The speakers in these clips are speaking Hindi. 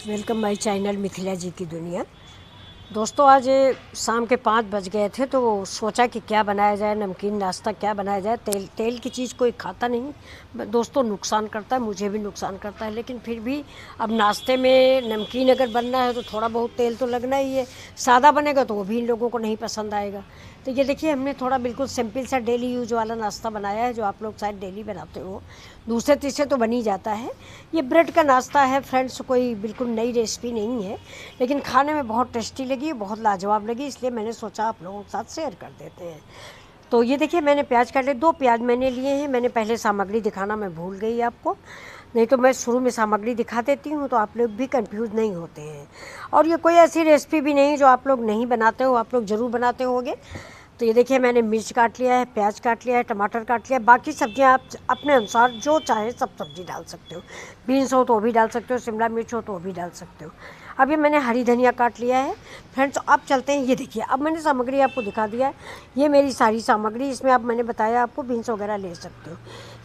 वेलकम माय चैनल मिथिला जी की दुनिया। दोस्तों आज शाम के 5 बज गए थे तो सोचा कि क्या बनाया जाए, नमकीन नाश्ता क्या बनाया जाए। तेल की चीज़ कोई खाता नहीं दोस्तों, नुकसान करता है, मुझे भी नुकसान करता है। लेकिन फिर भी अब नाश्ते में नमकीन अगर बनना है तो थोड़ा बहुत तेल तो लगना ही है। सादा बनेगा तो वो भी इन लोगों को नहीं पसंद आएगा। तो ये देखिए हमने थोड़ा बिल्कुल सिंपल सा डेली यूज वाला नाश्ता बनाया है, जो आप लोग शायद डेली बनाते हो, दूसरे तीसरे तो बन ही जाता है। ये ब्रेड का नाश्ता है फ्रेंड्स, कोई बिल्कुल नई रेसिपी नहीं है, लेकिन खाने में बहुत टेस्टी लगी, बहुत लाजवाब लगी, इसलिए मैंने सोचा आप लोगों के साथ शेयर कर देते हैं। तो ये देखिए मैंने प्याज काटे, 2 प्याज मैंने लिए हैं। मैंने पहले सामग्री दिखाना मैं भूल गई आपको, नहीं तो मैं शुरू में सामग्री दिखा देती हूँ तो आप लोग भी कंफ्यूज नहीं होते हैं। और ये कोई ऐसी रेसिपी भी नहीं जो आप लोग नहीं बनाते हो, आप लोग ज़रूर बनाते होंगे। तो ये देखिए मैंने मिर्च काट लिया है, प्याज काट लिया है, टमाटर काट लिया है। बाकी सब्जियां आप अपने अनुसार जो चाहे सब सब्जी डाल सकते हो। बीन्स हो तो वो भी डाल सकते हो, शिमला मिर्च हो तो वो भी डाल सकते हो। अब ये मैंने हरी धनिया काट लिया है फ्रेंड्स। अब चलते हैं, ये देखिए अब मैंने सामग्री आपको दिखा दिया है। ये मेरी सारी सामग्री, इसमें अब मैंने बताया आपको बीन्स वगैरह ले सकते हो।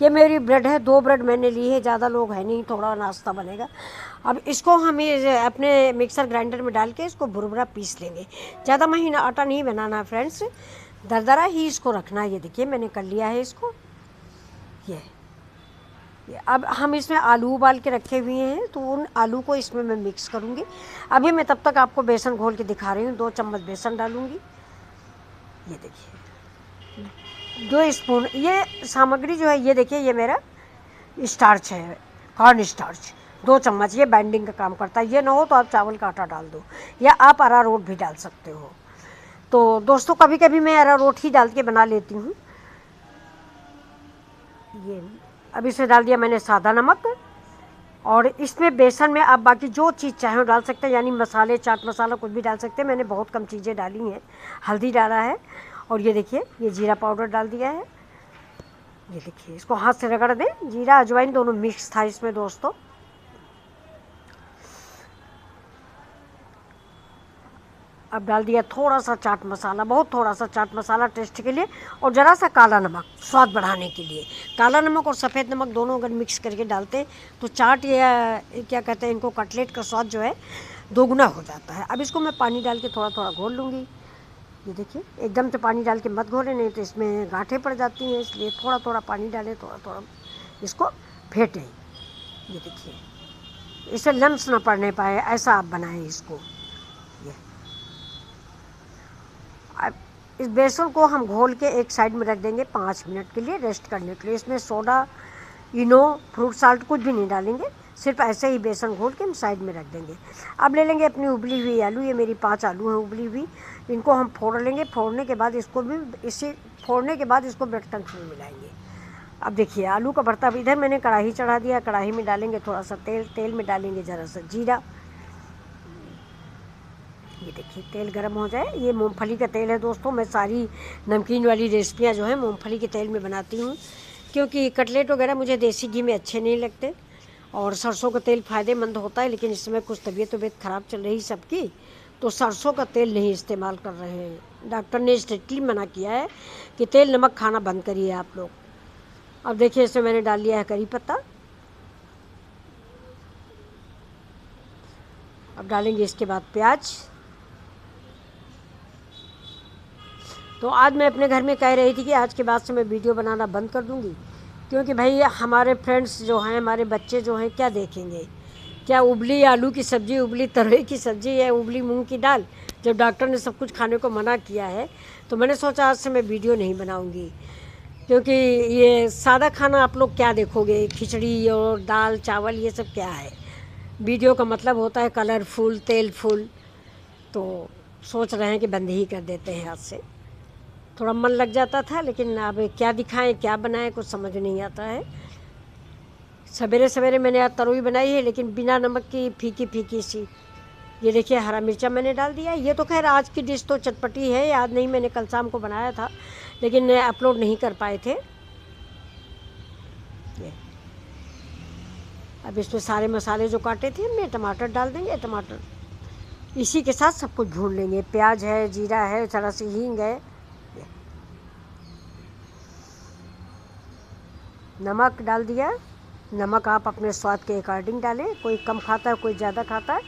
ये मेरी ब्रेड है, 2 ब्रेड मैंने ली है, ज़्यादा लोग हैं नहीं, थोड़ा नाश्ता बनेगा। अब इसको हम ये अपने मिक्सर ग्राइंडर में डाल के इसको भुरभुरा पीस लेंगे। ज़्यादा महीना आटा नहीं बनाना है फ्रेंड्स, दरदरा ही इसको रखना है। ये देखिए मैंने कर लिया है इसको। ये अब हम इसमें आलू उबाल के रखे हुए हैं, तो उन आलू को इसमें मैं मिक्स करूँगी। अभी मैं तब तक आपको बेसन घोल के दिखा रही हूँ। 2 चम्मच बेसन डालूँगी। ये देखिए 2 स्पून ये सामग्री जो है, ये देखिए ये मेरा स्टार्च है, कॉर्न स्टार्च। 2 चम्मच ये बाइंडिंग का काम करता है। ये ना हो तो आप चावल का आटा डाल दो, या आप अरारोट भी डाल सकते हो। तो दोस्तों कभी कभी मैं अरारोट ही डाल के बना लेती हूँ। ये अब इसमें डाल दिया मैंने सादा नमक, और इसमें बेसन में आप बाकी जो चीज़ चाहें डाल सकते हैं, यानी मसाले, चाट मसाला कुछ भी डाल सकते हैं। मैंने बहुत कम चीज़ें डाली हैं, हल्दी डाला है, और ये देखिए ये जीरा पाउडर डाल दिया है। ये देखिए इसको हाथ से रगड़ दें, जीरा अजवाइन दोनों मिक्स था इसमें दोस्तों। अब डाल दिया थोड़ा सा चाट मसाला, बहुत थोड़ा सा चाट मसाला टेस्ट के लिए, और ज़रा सा काला नमक स्वाद बढ़ाने के लिए। काला नमक और सफ़ेद नमक दोनों अगर मिक्स करके डालते हैं तो चाट या क्या कहते हैं इनको, कटलेट का स्वाद जो है दोगुना हो जाता है। अब इसको मैं पानी डाल के थोड़ा थोड़ा घोल लूँगी। ये देखिए एकदम से पानी डाल के मत घोलें, नहीं तो इसमें गांठें पड़ जाती हैं, इसलिए थोड़ा थोड़ा पानी डालें, थोड़ा थोड़ा इसको फेंटें। ये देखिए इसे लम्स ना पड़ने पाए, ऐसा आप बनाएं इसको। ये अब इस बेसन को हम घोल के एक साइड में रख देंगे 5 मिनट के लिए रेस्ट करने के लिए। इसमें सोडा, इनो, फ्रूट साल्ट कुछ भी नहीं डालेंगे, सिर्फ ऐसे ही बेसन घोल के हम साइड में रख देंगे। अब ले लेंगे अपनी उबली हुई आलू, ये मेरी 5 आलू हैं उबली हुई, इनको हम फोड़ लेंगे। फोड़ने के बाद इसको भी ब्रेड क्रम्स में मिलाएंगे। अब देखिए आलू का भरता, इधर मैंने कढ़ाई चढ़ा दिया, कढ़ाई में डालेंगे थोड़ा सा तेल, तेल में डालेंगे ज़रा सा जीरा। ये देखिए तेल गर्म हो जाए, ये मूंगफली का तेल है दोस्तों। मैं सारी नमकीन वाली रेसिपियाँ जो है मूंगफली के तेल में बनाती हूँ, क्योंकि कटलेट वगैरह मुझे देसी घी में अच्छे नहीं लगते, और सरसों का तेल फ़ायदेमंद होता है। लेकिन इस समय कुछ तबीयत ख़राब चल रही सबकी, तो सरसों का तेल नहीं इस्तेमाल कर रहे हैं। डॉक्टर ने स्ट्रिक्टली मना किया है कि तेल नमक खाना बंद करिए आप लोग। अब देखिए इसमें मैंने डाल लिया है करी पत्ता। अब डालेंगे इसके बाद प्याज। तो आज मैं अपने घर में कह रही थी कि आज के बाद से मैं वीडियो बनाना बंद कर दूंगी, क्योंकि भाई हमारे फ्रेंड्स जो हैं, हमारे बच्चे जो हैं, क्या देखेंगे? क्या उबली आलू की सब्ज़ी, उबली तरोई की सब्ज़ी, या उबली मूंग की दाल? जब डॉक्टर ने सब कुछ खाने को मना किया है तो मैंने सोचा आज से मैं वीडियो नहीं बनाऊंगी, क्योंकि ये सादा खाना आप लोग क्या देखोगे? खिचड़ी और दाल चावल ये सब क्या है? वीडियो का मतलब होता है कलरफुल, तेलफुल। तो सोच रहे हैं कि बंद ही कर देते हैं आज से। थोड़ा मन लग जाता था, लेकिन अब क्या दिखाएं, क्या बनाएं, कुछ समझ नहीं आता है। सवेरे सवेरे मैंने आज तरोई बनाई है, लेकिन बिना नमक की, फीकी फीकी सी। ये देखिए हरा मिर्चा मैंने डाल दिया। ये तो खैर आज की डिश तो चटपटी है, याद नहीं, मैंने कल शाम को बनाया था लेकिन अपलोड नहीं कर पाए थे। ये अब इसमें सारे मसाले जो काटे थे हमने, टमाटर डाल देंगे। टमाटर इसी के साथ सब कुछ भून लेंगे। प्याज है, जीरा है, थोड़ा सी हींग है, नमक डाल दिया, नमक आप अपने स्वाद के अकॉर्डिंग डालें, कोई कम खाता है कोई ज़्यादा खाता है।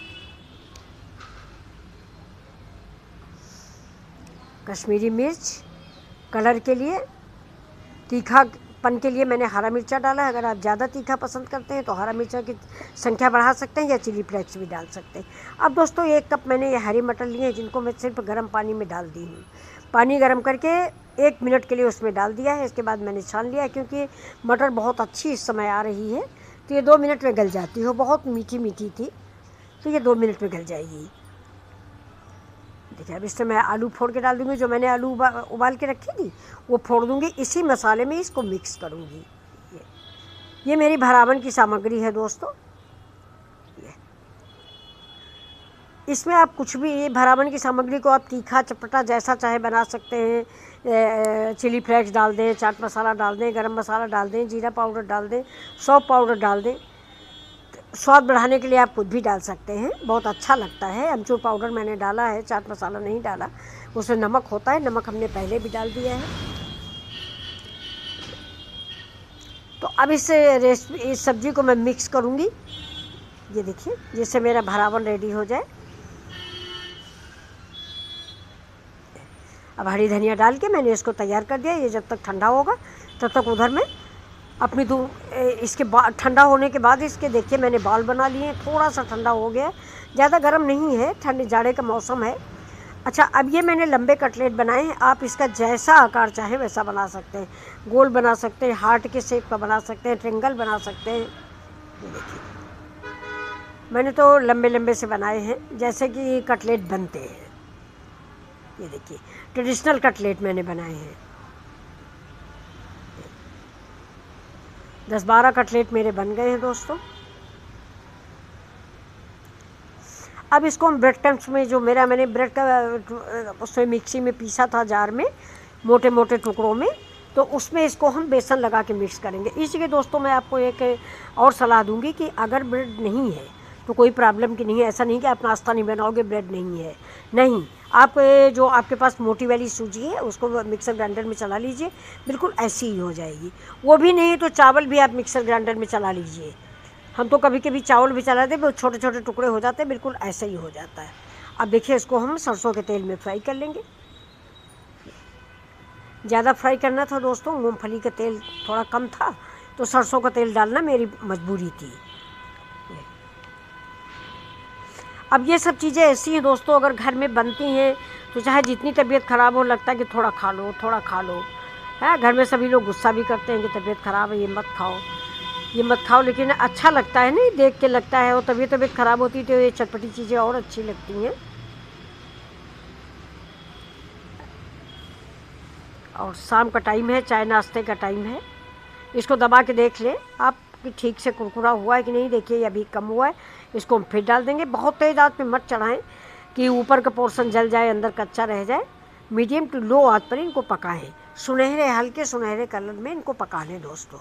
कश्मीरी मिर्च कलर के लिए, तीखापन के लिए मैंने हरा मिर्चा डाला है। अगर आप ज़्यादा तीखा पसंद करते हैं तो हरा मिर्चा की संख्या बढ़ा सकते हैं या चिली फ्लेक्स भी डाल सकते हैं। अब दोस्तों 1 कप मैंने ये हरी मटर लिए हैं जिनको मैं सिर्फ गर्म पानी में डाल दी हूँ। पानी गर्म करके 1 मिनट के लिए उसमें डाल दिया है। इसके बाद मैंने छान लिया है क्योंकि मटर बहुत अच्छी इस समय आ रही है तो ये 2 मिनट में गल जाती है। बहुत मीठी मीठी थी तो ये 2 मिनट में गल जाएगी। देखिए अब इसमें मैं आलू फोड़ के डाल दूँगी। जो मैंने आलू उबाल के रखी थी वो फोड़ दूँगी, इसी मसाले में इसको मिक्स करूँगी। ये मेरी भरावन की सामग्री है दोस्तों। ये इसमें आप कुछ भी, ये भरावन की सामग्री को आप तीखा चटपटा जैसा चाहे बना सकते हैं। चिली फ्लेक्स डाल दें, चाट मसाला डाल दें, गरम मसाला डाल दें, जीरा पाउडर डाल दें, सौंफ पाउडर डाल दें। स्वाद बढ़ाने के लिए आप कुछ भी डाल सकते हैं, बहुत अच्छा लगता है। अमचूर पाउडर मैंने डाला है, चाट मसाला नहीं डाला। उसमें नमक होता है, नमक हमने पहले भी डाल दिया है। तो अब इस सब्ज़ी को मैं मिक्स करूँगी। ये देखिए जिससे मेरा भरावन रेडी हो जाए। अब हरी धनिया डाल के मैंने इसको तैयार कर दिया। ये जब तक ठंडा होगा तब तक उधर में अपनी इसके बाद ठंडा होने के बाद इसके देखिए मैंने बाल बना लिए। थोड़ा सा ठंडा हो गया, ज़्यादा गर्म नहीं है, ठंडे जाड़े का मौसम है। अच्छा अब ये मैंने लंबे कटलेट बनाए हैं। आप इसका जैसा आकार चाहे वैसा बना सकते हैं। गोल बना सकते हैं, हार्ट के शेप का बना सकते हैं, ट्रायंगल बना सकते हैं। ये देखिए मैंने तो लंबे लंबे से बनाए हैं जैसे कि कटलेट बनते हैं। ये देखिए ट्रेडिशनल कटलेट मैंने बनाए हैं। 10-12 कटलेट मेरे बन गए हैं दोस्तों। अब इसको हम ब्रेड क्रम्स में, जो मैंने ब्रेड का उसमें मिक्सी में पीसा था जार में मोटे मोटे टुकड़ों में, तो उसमें इसको हम बेसन लगा के मिक्स करेंगे। इसलिए दोस्तों मैं आपको एक और सलाह दूंगी कि अगर ब्रेड नहीं है तो कोई प्रॉब्लम की नहीं है। ऐसा नहीं कि आप नाश्ता नहीं बनाओगे ब्रेड नहीं है, नहीं। आप जो आपके पास मोटी वाली सूजी है उसको मिक्सर ग्राइंडर में चला लीजिए, बिल्कुल ऐसी ही हो जाएगी। वो भी नहीं तो चावल भी आप मिक्सर ग्राइंडर में चला लीजिए। हम तो कभी कभी चावल भी चलाते हैं, छोटे छोटे टुकड़े हो जाते हैं, बिल्कुल ऐसा ही हो जाता है। अब देखिए इसको हम सरसों के तेल में फ्राई कर लेंगे। ज़्यादा फ्राई करना था दोस्तों, मूंगफली का तेल थोड़ा कम था तो सरसों का तेल डालना मेरी मजबूरी थी। अब ये सब चीज़ें ऐसी हैं दोस्तों, अगर घर में बनती हैं तो चाहे जितनी तबीयत ख़राब हो, लगता है कि थोड़ा खा लो थोड़ा खा लो, है। घर में सभी लोग गुस्सा भी करते हैं कि तबीयत ख़राब है, ये मत खाओ ये मत खाओ, लेकिन अच्छा लगता है, नहीं देख के लगता है। और तबीयत ख़राब होती तो ये चटपटी चीज़ें और अच्छी लगती हैं। और शाम का टाइम है, चाय नाश्ते का टाइम है। इसको दबा के देख लें आप कि ठीक से कुरकुरा हुआ है कि नहीं। देखिए ये अभी कम हुआ है, इसको हम फिर डाल देंगे। बहुत तेज़ आंच पे मत चढ़ाएं कि ऊपर का पोर्शन जल जाए, अंदर कच्चा रह जाए। मीडियम टू लो आंच पर इनको पकाएं, सुनहरे हल्के सुनहरे कलर में इनको पका लें दोस्तों।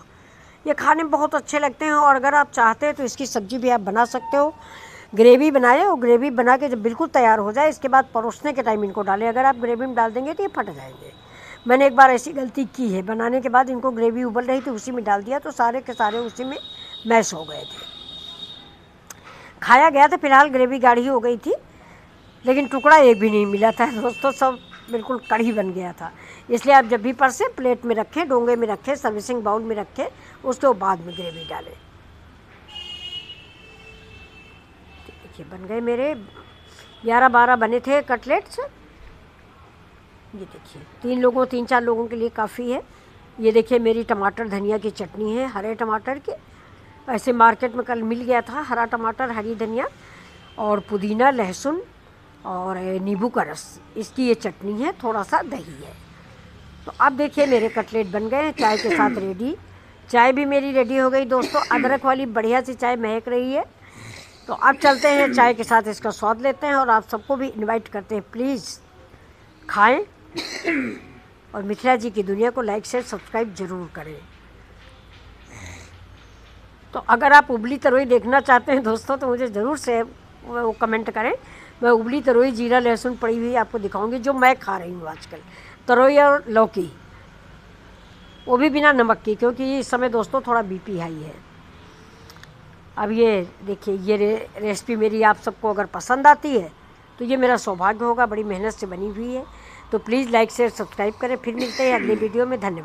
ये खाने में बहुत अच्छे लगते हैं। और अगर आप चाहते हैं तो इसकी सब्ज़ी भी आप बना सकते हो। ग्रेवी बनाए और ग्रेवी बना के जब बिल्कुल तैयार हो जाए इसके बाद परोसने के टाइम इनको डालें। अगर आप ग्रेवी में डाल देंगे तो ये फट जाएंगे। मैंने एक बार ऐसी गलती की है, बनाने के बाद इनको ग्रेवी उबल रही थी उसी में डाल दिया तो सारे के सारे उसी में मैश हो गए थे। खाया गया था, फिलहाल ग्रेवी गाढ़ी हो गई थी लेकिन टुकड़ा एक भी नहीं मिला था दोस्तों, सब बिल्कुल कड़ी बन गया था। इसलिए आप जब भी परसे प्लेट में रखें, डोंगे में रखें, सर्विसिंग बाउल में रखें, उसके बाद में ग्रेवी डालें। देखिए बन गए मेरे 11-12 बने थे कटलेट्स। ये देखिए 3-4 लोगों के लिए काफ़ी है। ये देखिए मेरी टमाटर धनिया की चटनी है, हरे टमाटर की। ऐसे मार्केट में कल मिल गया था, हरा टमाटर, हरी धनिया और पुदीना, लहसुन और नींबू का रस, इसकी ये चटनी है, थोड़ा सा दही है। तो अब देखिए मेरे कटलेट बन गए हैं चाय के साथ रेडी। चाय भी मेरी रेडी हो गई दोस्तों, अदरक वाली बढ़िया सी चाय महक रही है। तो अब चलते हैं चाय के साथ इसका स्वाद लेते हैं और आप सबको भी इनवाइट करते हैं, प्लीज़ खाएं और मिथिला जी की दुनिया को लाइक शेयर सब्सक्राइब ज़रूर करें। तो अगर आप उबली तरोई देखना चाहते हैं दोस्तों तो मुझे ज़रूर से वो कमेंट करें। मैं उबली तरोई जीरा लहसुन पड़ी हुई आपको दिखाऊंगी जो मैं खा रही हूँ आजकल। तरोई और लौकी, वो भी बिना नमक की, क्योंकि इस समय दोस्तों थोड़ा बीपी हाई है। अब ये देखिए, ये रेसिपी मेरी आप सबको अगर पसंद आती है तो ये मेरा सौभाग्य होगा, बड़ी मेहनत से बनी हुई है। तो प्लीज़ लाइक शेयर सब्सक्राइब करें। फिर मिलते हैं अगले वीडियो में। धन्यवाद।